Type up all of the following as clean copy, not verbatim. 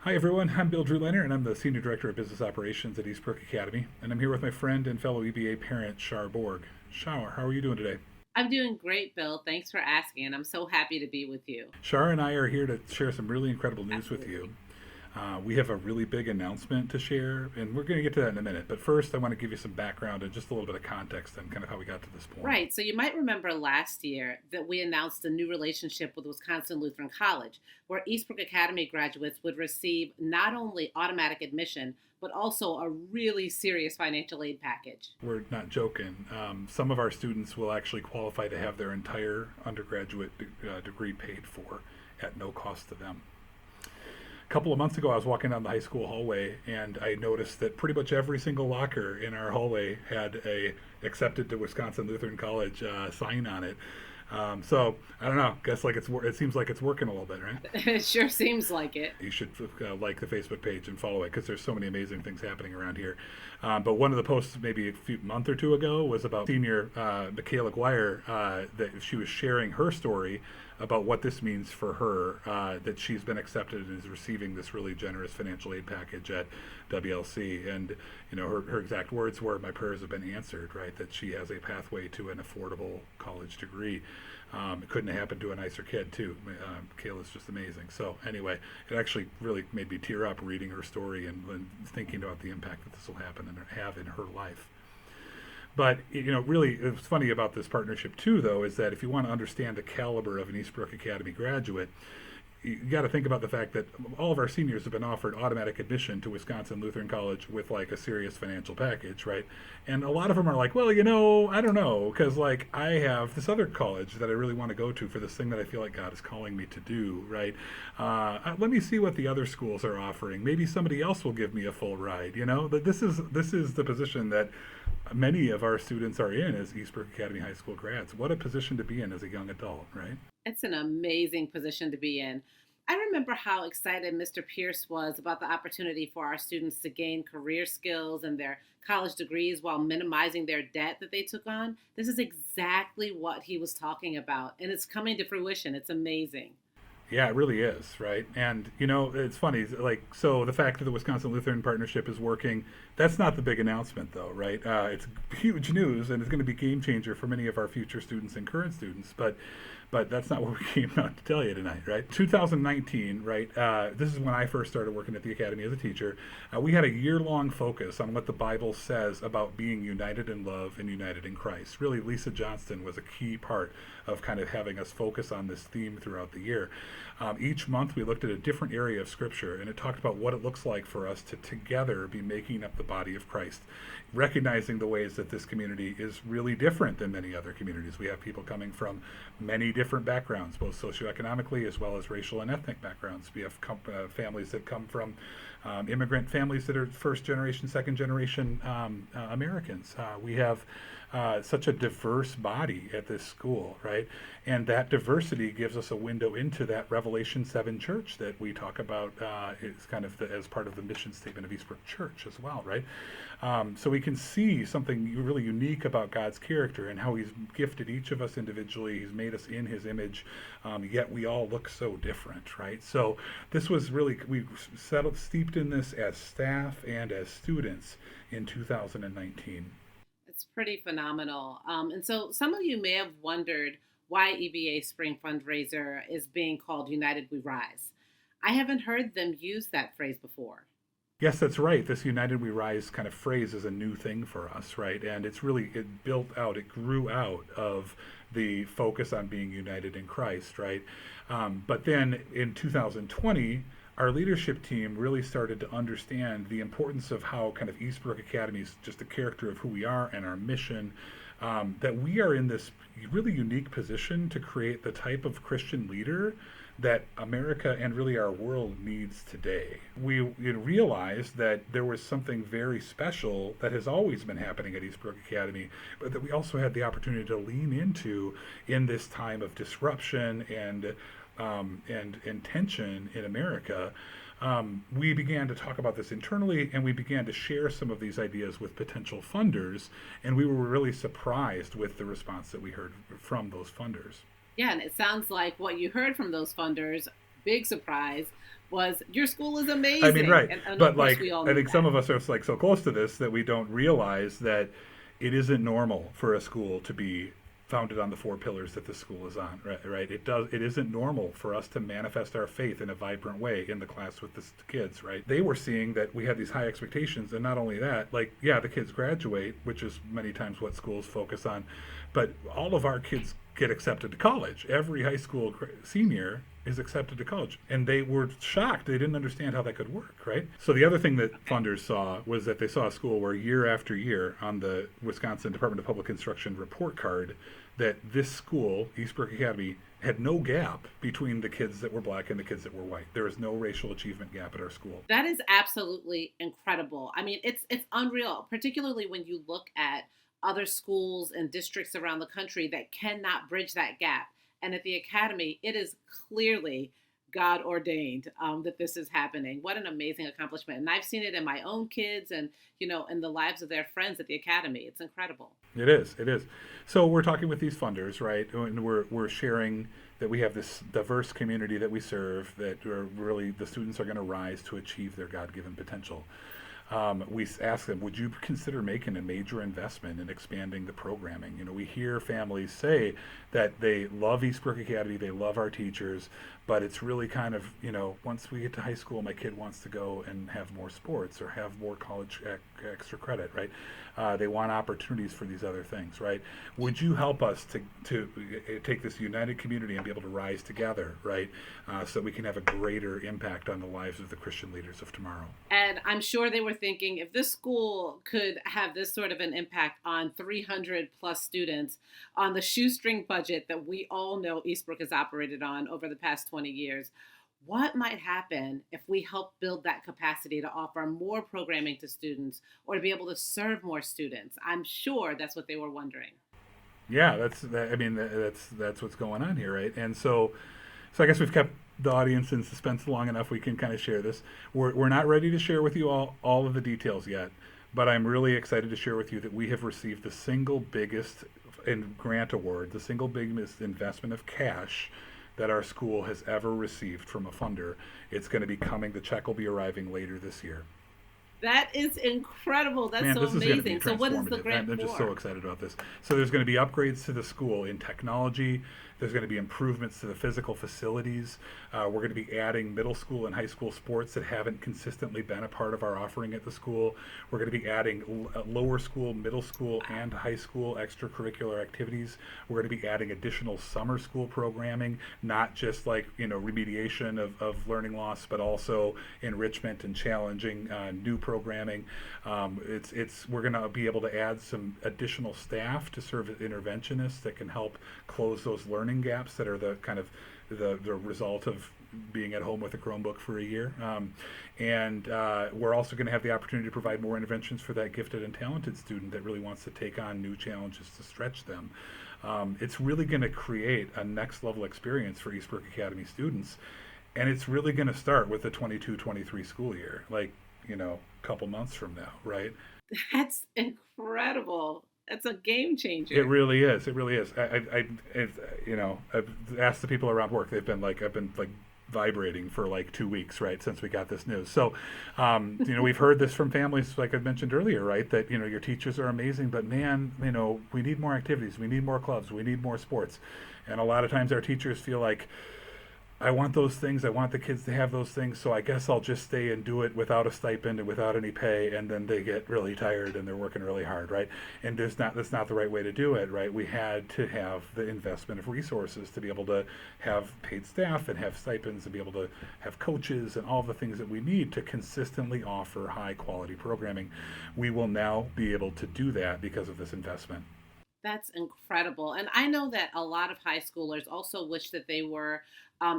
Hi everyone, I'm Bill Druliner and I'm the Senior Director of Business Operations at Eastbrook Academy, and I'm here with my friend and fellow EBA parent, Char Borg. Char, how are you doing today? I'm doing great, Bill. Thanks for asking, and I'm so happy to be with you. Char and I are here to share some really incredible news with you. Absolutely. We have a really big announcement to share, and we're going to get to that in a minute. But first, I want to give you some background and just a little bit of context on kind of how we got to this point. Right. So you might remember last year that we announced a new relationship with Wisconsin Lutheran College, where Eastbrook Academy graduates would receive not only automatic admission, but also a really serious financial aid package. We're not joking. Some of our students will actually qualify to have their entire undergraduate degree paid for at no cost to them. Couple of months ago, I was walking down the high school hallway, and I noticed that pretty much every single locker in our hallway had a accepted to Wisconsin Lutheran College sign on it. So I don't know. Guess like it seems like it's working a little bit, right? It sure seems like it. You should like the Facebook page and follow it because there's so many amazing things happening around here. But one of the posts maybe a few month or two ago was about senior Michaela Guire that she was sharing her story about what this means for her, that she's been accepted and is receiving this really generous financial aid package at WLC. And, you know, her exact words were, my prayers have been answered, right? That she has a pathway to an affordable college degree. It couldn't have happened to a nicer kid, too. Kayla's just amazing. So, anyway, it actually really made me tear up reading her story and thinking about the impact that this will happen and have in her life. But really, what's funny about this partnership too, though, is that if you want to understand the caliber of an Eastbrook Academy graduate, you got to think about the fact that all of our seniors have been offered automatic admission to Wisconsin Lutheran College with like a serious financial package, right? And a lot of them are like, well, I don't know, because like I have this other college that I really want to go to for this thing that I feel like God is calling me to do, right? Let me see what the other schools are offering. Maybe somebody else will give me a full ride. But this is the position that many of our students are in as Eastbrook Academy High School grads. What a position to be in as a young adult, right? It's an amazing position to be in. I remember how excited Mr. Pierce was about the opportunity for our students to gain career skills and their college degrees while minimizing their debt that they took on. This is exactly what he was talking about, and it's coming to fruition. It's amazing. Yeah, it really is, right? And it's funny, like so the fact that the Wisconsin Lutheran Partnership is working, that's not the big announcement though, right? It's huge news and it's going to be game changer for many of our future students and current students, but that's not what we came out to tell you tonight, right? 2019, right? This is when I first started working at the academy as a teacher. We had a year-long focus on what the Bible says about being united in love and united in Christ. Really, Lisa Johnston was a key part of kind of having us focus on this theme throughout the year. Each month we looked at a different area of Scripture, and it talked about what it looks like for us to together be making up the body of Christ, recognizing the ways that this community is really different than many other communities. We have people coming from many different backgrounds, both socioeconomically as well as racial and ethnic backgrounds. We have families that come from immigrant families that are first generation, second generation Americans. We have such a diverse body at this school, right? And that diversity gives us a window into that Revelation 7 church that we talk about is kind of as part of the mission statement of Eastbrook Church as well, right? So we can see something really unique about God's character and how He's gifted each of us individually. He's made us in His image, yet we all look so different, right? So this was really, we steeped in this as staff and as students in 2019. It's pretty phenomenal. And so some of you may have wondered why EBA Spring Fundraiser is being called United We Rise. I haven't heard them use that phrase before. Yes, that's right. This United We Rise kind of phrase is a new thing for us, right? And it built out, it grew out of the focus on being united in Christ, right? But then in 2020, our leadership team really started to understand the importance of how kind of Eastbrook Academy is just the character of who we are and our mission, that we are in this really unique position to create the type of Christian leader that America and really our world needs today. We realized that there was something very special that has always been happening at Eastbrook Academy, but that we also had the opportunity to lean into in this time of disruption and tension in America. We began to talk about this internally, and we began to share some of these ideas with potential funders, and we were really surprised with the response that we heard from those funders. Yeah, and it sounds like what you heard from those funders, big surprise, was your school is I mean, amazing. right. And of But course, like, we all I knew think some that. of us are like so close to this that we don't realize that it isn't normal for a school to be founded on the four pillars that the school is on, right? Right. It isn't normal for us to manifest our faith in a vibrant way in the class with the kids, right? They were seeing that we had these high expectations, and not only that, like, yeah, the kids graduate, which is many times what schools focus on, but all of our kids get accepted to college. Every high school senior is accepted to college. And they were shocked. They didn't understand how that could work, right? So the other thing that funders saw was that they saw a school where year after year on the Wisconsin Department of Public Instruction report card that this school, Eastbrook Academy, had no gap between the kids that were black and the kids that were white. There is no racial achievement gap at our school. That is absolutely incredible. I mean, it's unreal, particularly when you look at other schools and districts around the country that cannot bridge that gap. And at the academy, it is clearly God ordained that this is happening. What an amazing accomplishment! And I've seen it in my own kids, and in the lives of their friends at the academy. It's incredible. It is. It is. So we're talking with these funders, right? And we're sharing that we have this diverse community that we serve. That are really the students are going to rise to achieve their God-given potential. We ask them, would you consider making a major investment in expanding the programming? We hear families say that they love Eastbrook Academy, they love our teachers, but it's really kind of, once we get to high school, my kid wants to go and have more sports or have more college extra credit, right? They want opportunities for these other things, right? Would you help us to take this united community and be able to rise together, right? So that we can have a greater impact on the lives of the Christian leaders of tomorrow. And I'm sure they were thinking if this school could have this sort of an impact on 300 plus students on the shoestring budget that we all know Eastbrook has operated on over the past 20 years, what might happen if we help build that capacity to offer more programming to students or to be able to serve more students? I'm sure that's what they were wondering. Yeah, that's what's going on here, right? And so I guess we've kept the audience in suspense long enough. We can kind of share this. We're not ready to share with you all of the details yet, but I'm really excited to share with you that we have received the single biggest grant award, the single biggest investment of cash that our school has ever received from a funder. It's going to be coming. The check will be arriving later this year. That is incredible. That's Man, so this is going to be amazing. So what is the transformative. grant I'm just so for? excited about this. So there's going to be upgrades to the school in technology. There's going to be improvements to the physical facilities. We're going to be adding middle school and high school sports that haven't consistently been a part of our offering at the school. We're going to be adding lower school, middle school, and high school extracurricular activities. We're going to be adding additional summer school programming, not just like remediation of learning loss, but also enrichment and challenging new programming. We're going to be able to add some additional staff to serve as interventionists that can help close those learning gaps that are the kind of the result of being at home with a Chromebook for a year. And we're also going to have the opportunity to provide more interventions for that gifted and talented student that really wants to take on new challenges to stretch them. It's really going to create a next level experience for Eastbrook Academy students. And it's really going to start with the 22-23 school year, like, a couple months from now, right? That's incredible. That's a game It changer. really is. It really is. I've asked the people around work. I've been like vibrating for like 2 weeks, right, since we got this news. So, we've heard this from families, like I mentioned earlier, right, that your teachers are amazing, but man, we need more activities, we need more clubs, we need more sports, and a lot of times our teachers feel like, I want those things. I want the kids to have those things. So I guess I'll just stay and do it without a stipend and without any pay. And then they get really tired and they're working really hard, right? And that's not the right way to do it, right? We had to have the investment of resources to be able to have paid staff and have stipends and be able to have coaches and all the things that we need to consistently offer high quality programming. We will now be able to do that because of this investment. That's incredible. And I know that a lot of high schoolers also wish that they were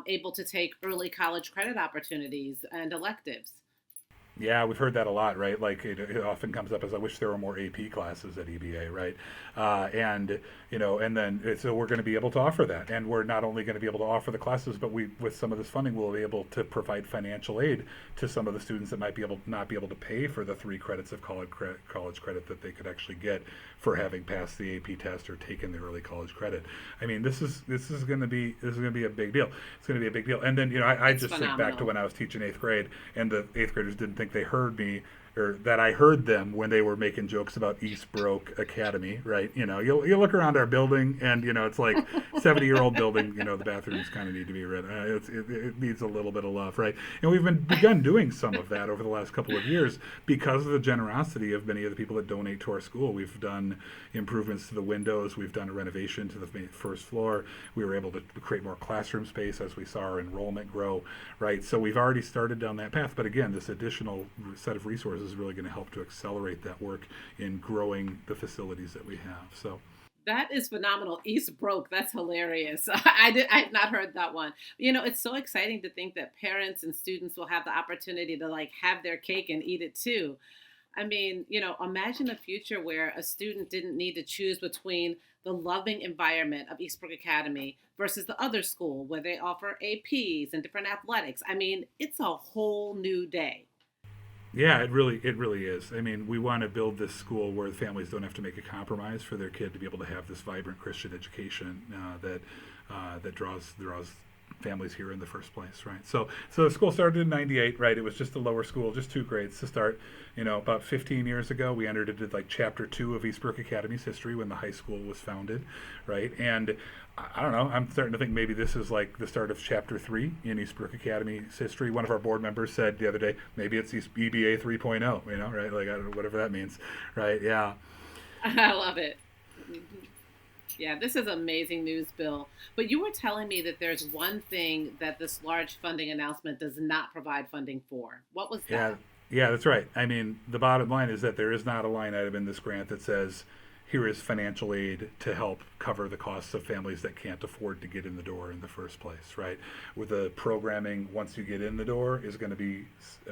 able to take early college credit opportunities and electives. Yeah, we've heard that a lot, right? Like it often comes up as I wish there were more AP classes at EBA, right? And and then so we're going to be able to offer that, and we're not only going to be able to offer the classes, but we with some of this funding, we'll be able to provide financial aid to some of the students that might be able not be able to pay for the 3 credits of college credit that they could actually get for having passed the AP test or taken the early college credit. I mean, this is going to be a big deal. It's going to be a big deal. And then I It's just think back to phenomenal. when I was teaching 8th grade, and the 8th graders didn't think they heard me or that I heard them when they were making jokes about Eastbrook Academy, right? You look around our building, and it's like 70-year-old building. The bathrooms kind of need to be red. It needs a little bit of love, right? And we've begun doing some of that over the last couple of years because of the generosity of many of the people that donate to our school. We've done improvements to the windows. We've done a renovation to the first floor. We were able to create more classroom space as we saw our enrollment grow, right? So we've already started down that path. But again, this additional set of resources is really going to help to accelerate that work in growing the facilities that we have. So That is phenomenal. East broke. That's hilarious. I had not heard that one. It's so exciting to think that parents and students will have the opportunity to like have their cake and eat it too. I mean, imagine a future where a student didn't need to choose between the loving environment of Eastbrook Academy versus the other school where they offer APs and different athletics. I mean, it's a whole new day. yeah, it really is. I mean, we want to build this school where the families don't have to make a compromise for their kid to be able to have this vibrant Christian education that draws families here in the first place, right? So the school started in '98, right? It was just a lower school, just 2 grades to start. About 15 years ago, we entered into like chapter 2 of Eastbrook Academy's history when the high school was founded, right? And I don't know. I'm starting to think maybe this is like the start of chapter 3 in Eastbrook Academy's history. One of our board members said the other day, maybe it's EBA 3.0, right? Like, I don't know, whatever that means, right? Yeah. I love it. Yeah, this is amazing news, Bill. But you were telling me that there's one thing that this large funding announcement does not provide funding for. What was Yeah, that? yeah, that's right. I mean, the bottom line is that there is not a line item in this grant that says, here is financial aid to help cover the costs of families that can't afford to get in the door in the first place, right? With the programming, once you get in the door, is going to be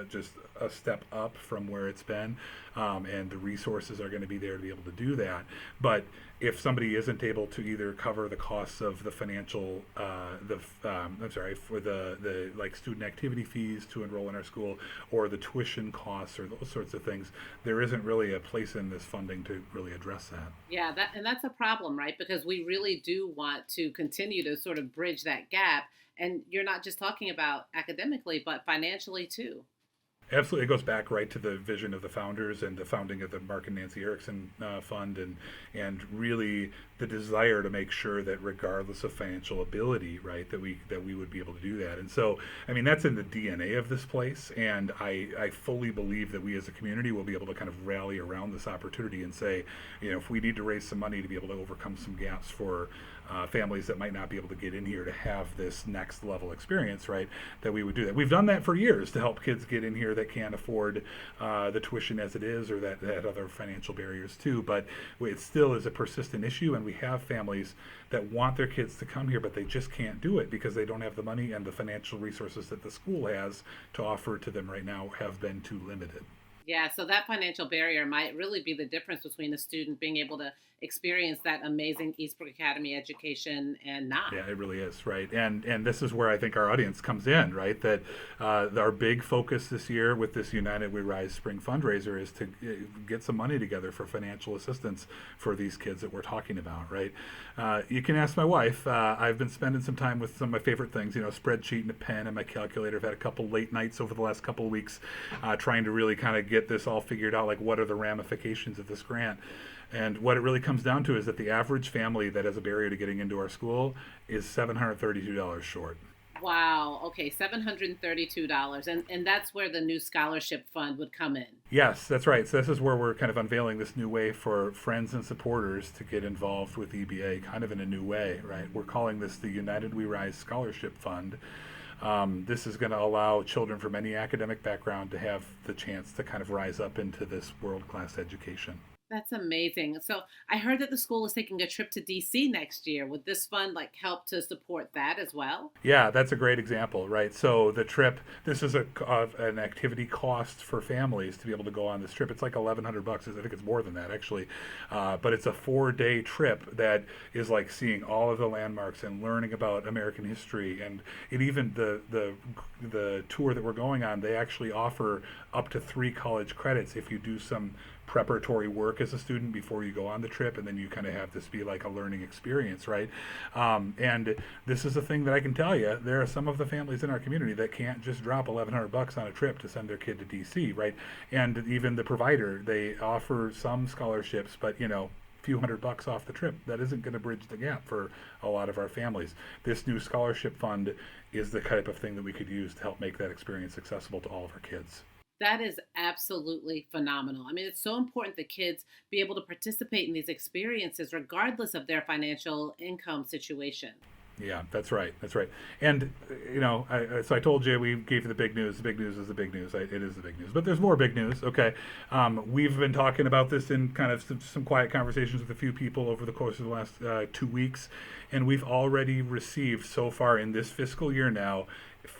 just a step up from where it's been, and the resources are going to be there to be able to do that. But if somebody isn't able to either cover the costs of the financial, I'm sorry, for the like student activity fees to enroll in our school, or the tuition costs, or those sorts of things, there isn't really a place in this funding to really address that. Yeah, that's a problem, right? Because we really do want to continue to sort of bridge that gap. And you're not just talking about academically, but financially too. Absolutely, it goes back right to the vision of the founders and the founding of the Mark and Nancy Erickson Fund, and really the desire to make sure that regardless of financial ability, right, that we would be able to do that. And so, I mean, that's in the DNA of this place, and I fully believe that we as a community will be able to kind of rally around this opportunity and say, if we need to raise some money to be able to overcome some gaps for families that might not be able to get in here to have this next level experience, right? That we would do that. We've done that for years to help kids get in here that can't afford the tuition as it is, or that other financial barriers too. But it still is a persistent issue, and we have families that want their kids to come here, but they just can't do it because they don't have the money, and the financial resources that the school has to offer to them right now have been too limited. Yeah, so that financial barrier might really be the difference between a student being able to experience that amazing Eastbrook Academy education and not. Yeah, it really is, right? And this is where I think our audience comes in, right? That our big focus this year with this United We Rise Spring fundraiser is to get some money together for financial assistance for these kids that we're talking about, right? You can ask my wife. I've been spending some time with some of my favorite things, spreadsheet and a pen and my calculator. I've had a couple late nights over the last couple of weeks trying to really kind of get this all figured out, like what are the ramifications of this grant. And what it really comes down to is that the average family that has a barrier to getting into our school is $732 short. Wow. Okay, $732. And that's where the new scholarship fund would come in. Yes, that's right. So this is where we're kind of unveiling this new way for friends and supporters to get involved with EBA, kind of in a new way, right? We're calling this the United We Rise Scholarship Fund. This is going to allow children from any academic background to have the chance to kind of rise up into this world-class education. That's amazing. So I heard that the school is taking a trip to DC next year. Would this fund like help to support that as well? Yeah, that's a great example, right? So the trip, this is an activity cost for families to be able to go on this trip. It's like 1,100 bucks. I think it's more than that actually, but it's a 4 day trip that is like seeing all of the landmarks and learning about American history, and it even the tour that we're going on. They actually offer up to 3 college credits if you do some preparatory work as a student before you go on the trip, and then you kind of have this be like a learning experience, right? And this is a thing that I can tell you. There are some of the families in our community that can't just drop 1,100 bucks on a trip to send their kid to DC, right? And even the provider, they offer some scholarships, but few $100 off the trip, that isn't going to bridge the gap for a lot of our families. This new scholarship fund is the type of thing that we could use to help make that experience accessible to all of our kids. That is absolutely phenomenal. I mean, it's so important that kids be able to participate in these experiences regardless of their financial income situation. Yeah, that's right. That's right. And so I told you we gave you the big news. The big news is the big news. It is the big news. But there's more big news. Okay, we've been talking about this in kind of some quiet conversations with a few people over the course of the last 2 weeks, and we've already received so far in this fiscal year now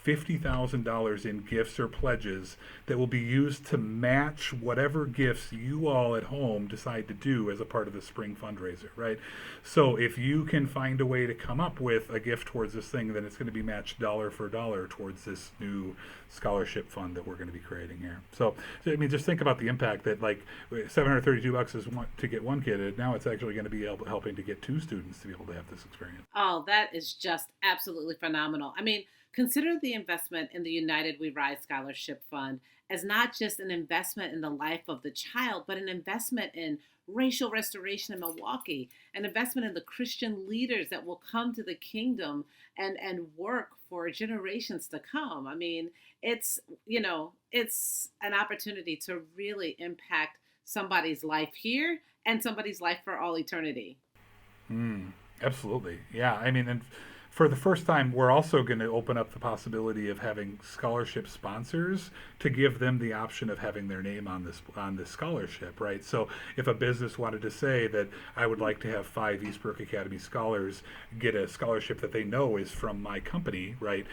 $50,000 in gifts or pledges that will be used to match whatever gifts you all at home decide to do as a part of the spring fundraiser, right? So if you can find a way to come up with a gift towards this thing, then it's going to be matched dollar for dollar towards this new scholarship fund that we're going to be creating here. So I mean, just think about the impact that like $732 is to get one kid, and now it's actually going to be helping to get 2 students to be able to have this experience. Oh, that is just absolutely phenomenal. I mean, consider the investment in the United We Rise Scholarship Fund as not just an investment in the life of the child, but an investment in racial restoration in Milwaukee, an investment in the Christian leaders that will come to the kingdom and work for generations to come. I mean, it's an opportunity to really impact somebody's life here and somebody's life for all eternity. Mm, absolutely. Yeah. I mean, and for the first time, we're also going to open up the possibility of having scholarship sponsors to give them the option of having their name on this scholarship, right? So if a business wanted to say that I would like to have 5 Eastbrook Academy scholars get a scholarship that they know is from my company, right?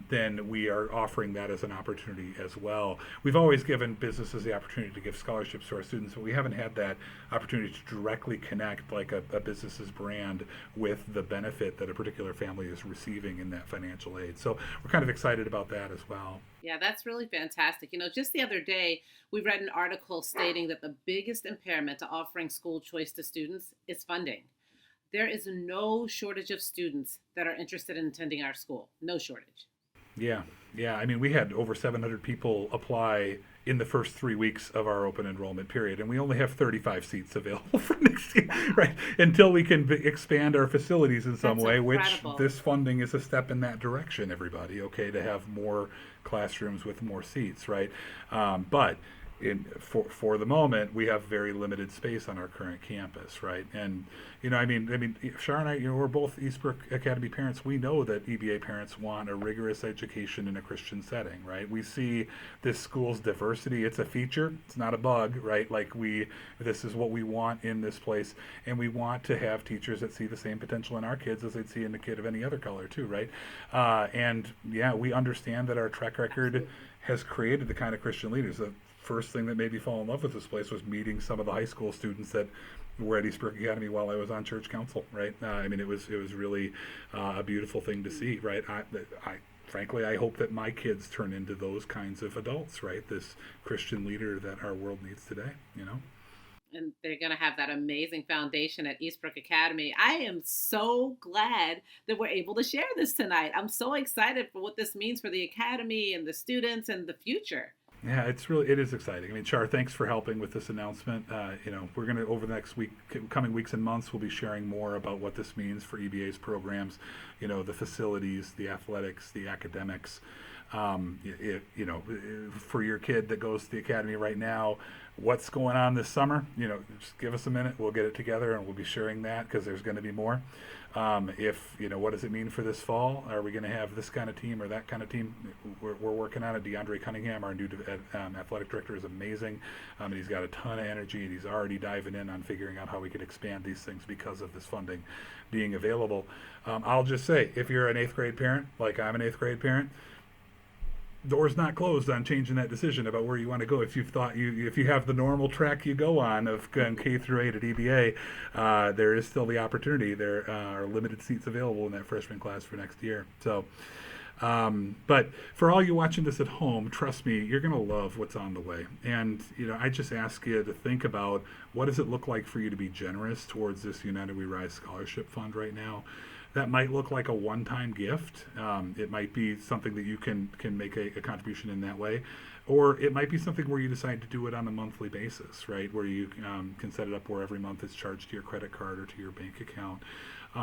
Then we are offering that as an opportunity as well. We've always given businesses the opportunity to give scholarships to our students, but we haven't had that opportunity to directly connect like a business's brand with the benefit that a particular family is receiving in that financial aid. So we're kind of excited about that as well. Yeah, that's really fantastic. Just the other day, we read an article stating that the biggest impairment to offering school choice to students is funding. There is no shortage of students that are interested in attending our school. No shortage. Yeah, yeah. I mean, we had over 700 people apply in the first 3 weeks of our open enrollment period, and we only have 35 seats available for next year, right? Until we can expand our facilities in some That's way, which incredible. this funding is a step in that direction, everybody, okay, to have more classrooms with more seats, right? But for the moment, we have very limited space on our current campus, right? And I mean, Char and I, we're both Eastbrook Academy parents. We know that EBA parents want a rigorous education in a Christian setting, right? We see this school's diversity. It's a feature. It's not a bug, right? This is what we want in this place, and we want to have teachers that see the same potential in our kids as they'd see in a kid of any other color, too, right? And yeah, we understand that our track record has created the kind of Christian leaders. The first thing that made me fall in love with this place was meeting some of the high school students that were at Eastbrook Academy while I was on church council, right? I mean, it was really a beautiful thing to see, right? Frankly, I hope that my kids turn into those kinds of adults, right? This Christian leader that our world needs today. And they're going to have that amazing foundation at Eastbrook Academy. I am so glad that we're able to share this tonight. I'm so excited for what this means for the academy and the students and the future. Yeah, it is exciting. I mean, Char, thanks for helping with this announcement. We're going to, over the next coming weeks and months, we'll be sharing more about what this means for EBA's programs, the facilities, the athletics, the academics. For your kid that goes to the academy right now, what's going on this summer? Just give us a minute. We'll get it together and we'll be sharing that because there's going to be more. What does it mean for this fall? Are we going to have this kind of team or that kind of team? We're working on it. DeAndre Cunningham, our new athletic director, is amazing. And he's got a ton of energy, and he's already diving in on figuring out how we could expand these things because of this funding being available. I'll just say, if you're an 8th grade parent, like I'm an 8th grade parent, door's not closed on changing that decision about where you want to go. If you have the normal track you go on of going K through 8 at EBA, there is still the opportunity. There are limited seats available in that freshman class for next year. So, but for all you watching this at home, trust me, you're going to love what's on the way. And I just ask you to think about, what does it look like for you to be generous towards this United We Rise Scholarship Fund right now? That might look like a one-time gift. It might be something that you can make a contribution in that way. Or it might be something where you decide to do it on a monthly basis, right? Where you can set it up where every month it's charged to your credit card or to your bank account.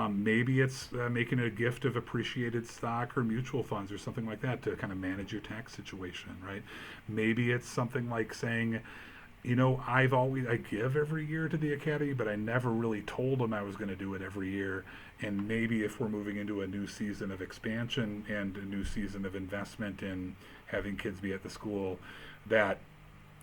Maybe it's making a gift of appreciated stock or mutual funds or something like that to kind of manage your tax situation, right? Maybe it's something like saying, I give every year to the academy, but I never really told them I was going to do it every year. And maybe if we're moving into a new season of expansion and a new season of investment in having kids be at the school, that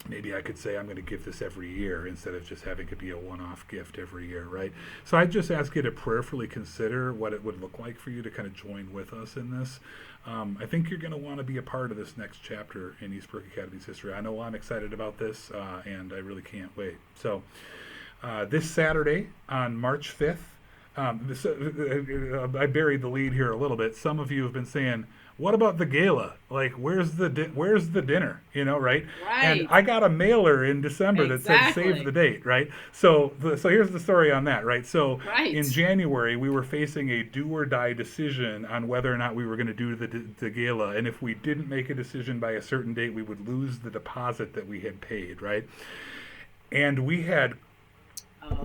maybe I could say I'm going to give this every year instead of just having it be a one-off gift every year, right? So I just ask you to prayerfully consider what it would look like for you to kind of join with us in this. I think you're going to want to be a part of this next chapter in Eastbrook Academy's history. I know I'm excited about this, and I really can't wait. So this Saturday on March 5th, I buried the lead here a little bit. Some of you have been saying, what about the gala? Like, where's the dinner? Right? And I got a mailer in December that said save the date, right? So here's the story on that, right? So in January, we were facing a do or die decision on whether or not we were going to do the gala. And if we didn't make a decision by a certain date, we would lose the deposit that we had paid, right? And we had at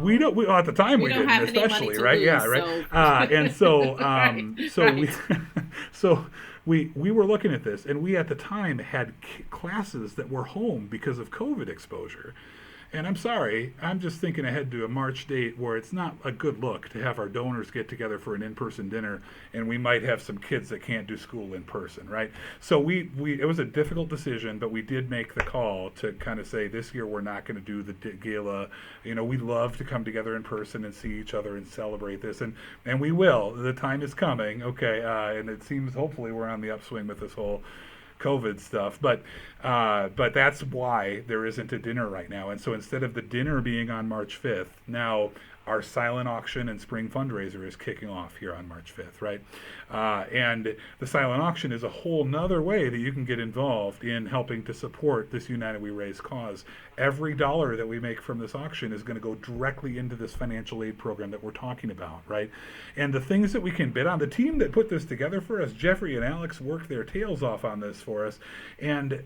the time we didn't, especially, right? Lose, yeah, right. And so we were looking at this, and we at the time had classes that were home because of COVID exposure. And I'm sorry, I'm just thinking ahead to a March date where it's not a good look to have our donors get together for an in-person dinner, and we might have some kids that can't do school in person, right? So it was a difficult decision, but we did make the call to kind of say this year we're not going to do the gala. We love to come together in person and see each other and celebrate this, and we will. The time is coming, okay, and it seems hopefully we're on the upswing with this whole COVID stuff, but that's why there isn't a dinner right now. And so instead of the dinner being on March 5th, now our silent auction and spring fundraiser is kicking off here on March 5th, right? And the silent auction is a whole nother way that you can get involved in helping to support this United We Raise cause. Every dollar that we make from this auction is going to go directly into this financial aid program that we're talking about, right? And the things that we can bid on, the team that put this together for us, Jeffrey and Alex, worked their tails off on this for us, and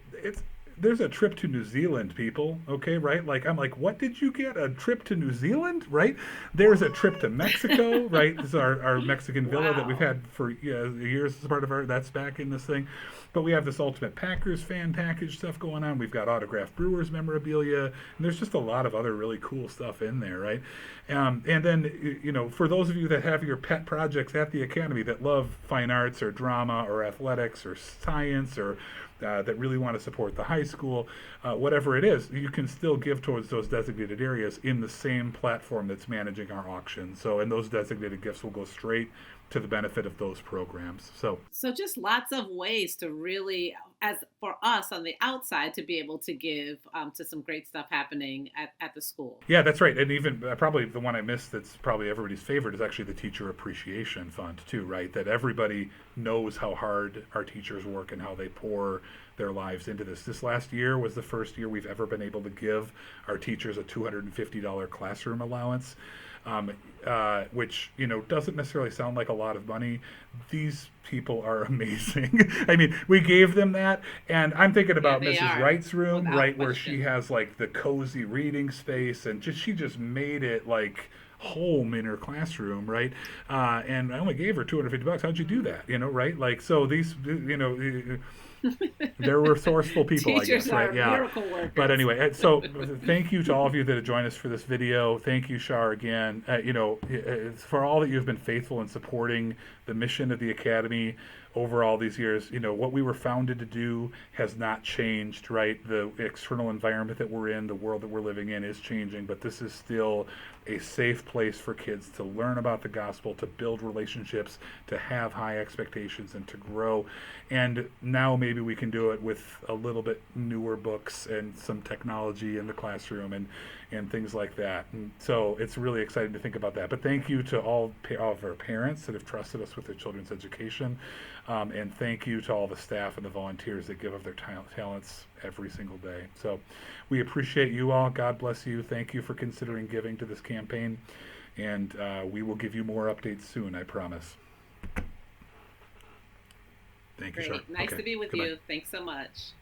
there's a trip to New Zealand, people, okay, right? Like, I'm like, what did you get? A trip to New Zealand, right? There's a trip to Mexico, right? This is our Mexican villa that we've had for years as part of that's back in this thing. But we have this Ultimate Packers fan package stuff going on. We've got autographed Brewers memorabilia, and there's just a lot of other really cool stuff in there, right? And then, for those of you that have your pet projects at the Academy that love fine arts or drama or athletics or science or that really want to support the high school, whatever it is, you can still give towards those designated areas in the same platform that's managing our auction. So, and those designated gifts will go straight to the benefit of those programs. So just lots of ways to really, as for us on the outside, to be able to give to some great stuff happening at the school. Yeah, that's right. And even probably the one I missed that's probably everybody's favorite is actually the Teacher Appreciation Fund too, right? That everybody knows how hard our teachers work and how they pour their lives into this. This last year was the first year we've ever been able to give our teachers a $250 classroom allowance. Which, doesn't necessarily sound like a lot of money. These people are amazing. I mean, we gave them that, and I'm thinking about Mrs. Wright's room, right, question. Where she has like the cozy reading space, and she just made it like home in her classroom, right? And I only gave her $250. How'd you do that? Right? Like, so these, They're resourceful people, I Teachers guess, right? are Yeah. miracle workers. But anyway, so thank you to all of you that have joined us for this video. Thank you, Char, again. For all that you've been faithful in supporting the mission of the Academy over all these years. What we were founded to do has not changed, right? The external environment that we're in, the world that we're living in is changing, but this is still a safe place for kids to learn about the gospel, to build relationships, to have high expectations, and to grow. And now maybe we can do it with a little bit newer books and some technology in the classroom and things like that. And so it's really exciting to think about that. But thank you to all of our parents that have trusted us with their children's education. And thank you to all the staff and the volunteers that give of their talents every single day. So we appreciate you all. God bless you. Thank you for considering giving to this campaign. And we will give you more updates soon, I promise. Thank you, Great. Char. Nice Okay. to be with Goodbye. you. Thanks so much.